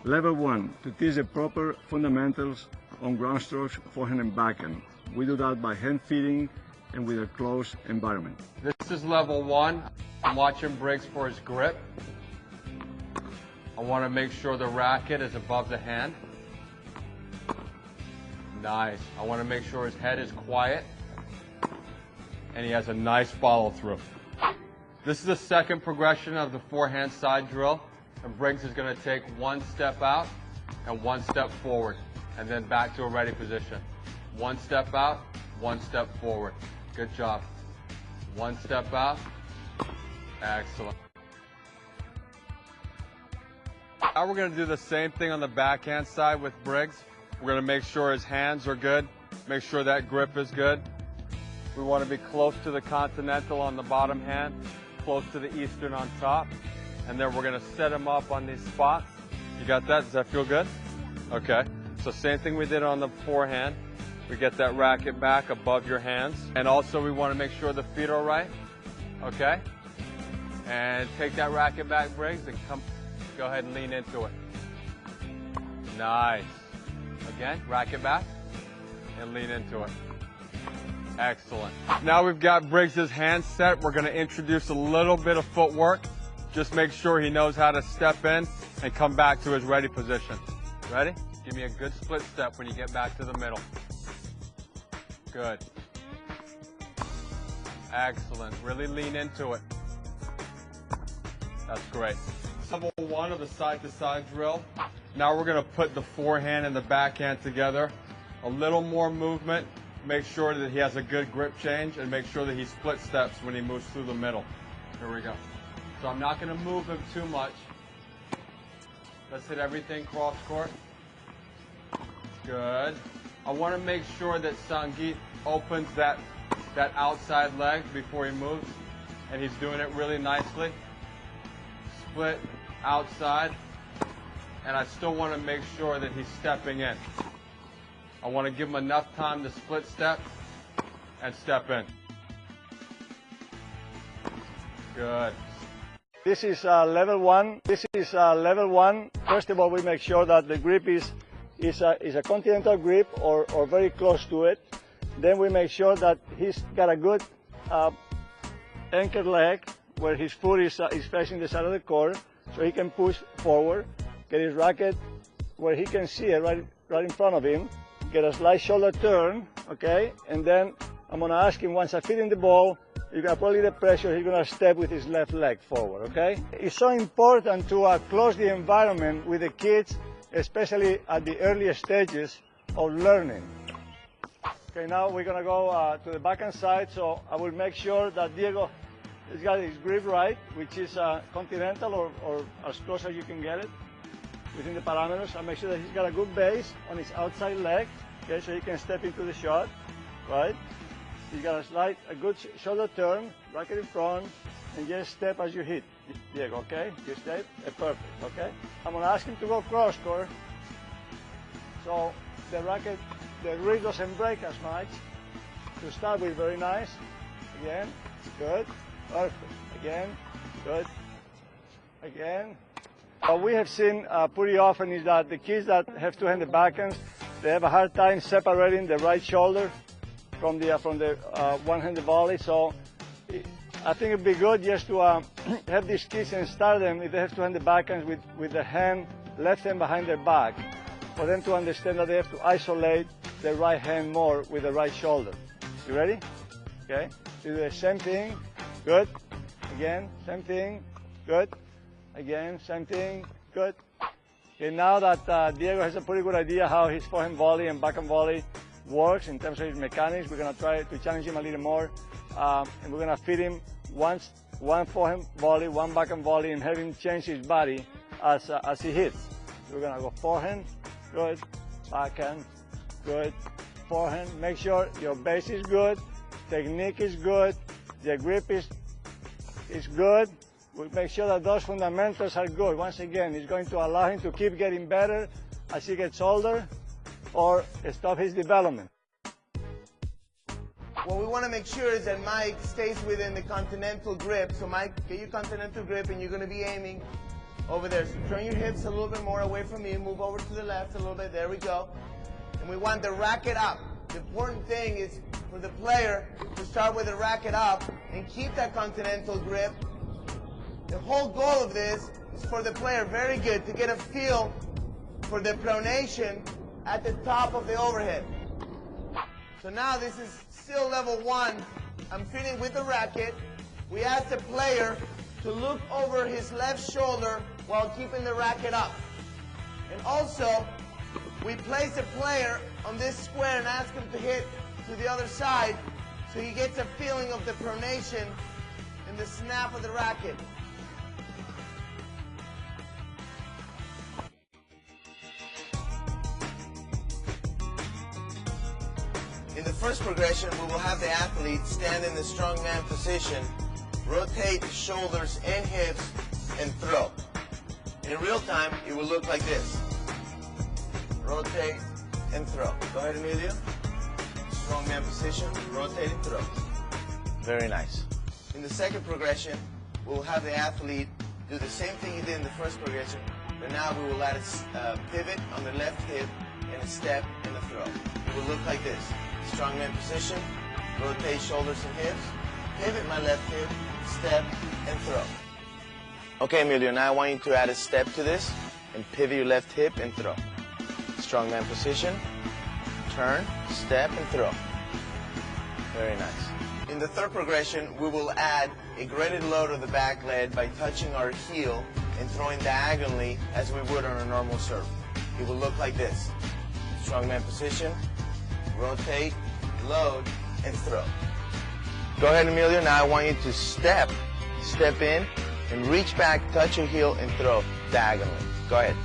Level 1, to teach the proper fundamentals on ground strokes, forehand and backhand. We do that by hand feeding and with a closed environment. This is level 1. I'm watching Briggs for his grip. I want to make sure the racket is above the hand. Nice. I want to make sure his head is quiet and he has a nice follow through. This is the second progression of the forehand side drill. And Briggs is going to take one step out and one step forward and then back to a ready position. One step out, one step forward. Good job. One step out. Excellent. Now we're going to do the same thing on the backhand side with Briggs. We're going to make sure his hands are good, make sure that grip is good. We want to be close to the continental on the bottom hand, close to the eastern on top. And then we're going to set him up on these spots. You got that? Does that feel good? Okay. So same thing we did on the forehand. We get that racket back above your hands. And also we want to make sure the feet are right. Okay? And take that racket back, Briggs, and go ahead and lean into it. Nice. Again, racket back and lean into it. Excellent. Now we've got Briggs's hand set. We're going to introduce a little bit of footwork. Just make sure he knows how to step in and come back to his ready position. Ready? Give me a good split step when you get back to the middle. Good. Excellent. Really lean into it. That's great. Level 1 of the side-to-side drill. Now we're going to put the forehand and the backhand together. A little more movement. Make sure that he has a good grip change and make sure that he split steps when he moves through the middle. Here we go. So I'm not going to move him too much. Let's hit everything cross court. Good. I want to make sure that Sangeet opens that outside leg before he moves, and he's doing it really nicely. Split outside, and I still want to make sure that he's stepping in. I want to give him enough time to split step and step in. Good. This is level 1. This is level 1. First of all, we make sure that the grip is a continental grip or very close to it. Then we make sure that he's got a good anchored leg where his foot is facing the side of the court, so he can push forward, get his racket where he can see it right in front of him, get a slight shoulder turn, okay? And then I'm going to ask him, once I feed him the ball, you're going to apply the pressure, he's going to step with his left leg forward, okay? It's so important to close the environment with the kids, especially at the earliest stages of learning. Okay, now we're going to go to the backhand side, so I will make sure that Diego has got his grip right, which is continental or as close as you can get it within the parameters. I'll make sure that he's got a good base on his outside leg, okay, so he can step into the shot, right? You got a good shoulder turn, racket in front, and just step as you hit, Diego, okay? Just step, perfect, okay? I'm gonna ask him to go cross court, so the racket, the wrist doesn't break as much. To start with, very nice. Again, good, perfect. Again, good. Again. What we have seen pretty often is that the kids that have two-handed backhands, they have a hard time separating the right shoulder from the one-handed volley. So I think it'd be good just to have these kids and start them, if they have two-handed backhands, with the hand, left hand behind their back, for them to understand that they have to isolate the right hand more with the right shoulder. You ready? Okay. Do the same thing. Good. Again, same thing. Good. Again, same thing. Good. Okay, now that Diego has a pretty good idea how his forehand volley and backhand volley works in terms of his mechanics, we're going to try to challenge him a little more. And we're going to feed him one forehand volley, one backhand volley, and have him change his body as he hits. So we're going to go forehand, good, backhand, good, forehand. Make sure your base is good, technique is good, the grip is good. We'll make sure that those fundamentals are good. Once again, it's going to allow him to keep getting better as he gets older or stop his development. What we want to make sure is that Mike stays within the continental grip. So Mike, get your continental grip and you're going to be aiming over there. So turn your hips a little bit more away from me. Move over to the left a little bit. There we go. And we want the racket up. The important thing is for the player to start with the racket up and keep that continental grip. The whole goal of this is for the player, very good, to get a feel for the pronation at the top of the overhead. So now this is still level 1. I'm feeling with the racket. We ask the player to look over his left shoulder while keeping the racket up. And also, we place the player on this square and ask him to hit to the other side so he gets a feeling of the pronation and the snap of the racket. In the first progression, we will have the athlete stand in the strongman position, rotate shoulders and hips, and throw. In real time, it will look like this. Rotate and throw. Go ahead, Emilio. Strongman position, rotate and throw. Very nice. In the second progression, we will have the athlete do the same thing he did in the first progression, but now we will add a pivot on the left hip and a step and a throw. It will look like this. Strongman position, rotate shoulders and hips, pivot my left hip, step, and throw. Okay, Emilio, now I want you to add a step to this and pivot your left hip and throw. Strongman position, turn, step, and throw. Very nice. In the third progression, we will add a graded load of the back leg by touching our heel and throwing diagonally as we would on a normal serve. It will look like this. Strongman position, rotate, load, and throw. Go ahead, Emilio. Now I want you to step in, and reach back, touch your heel, and throw diagonally. Go ahead.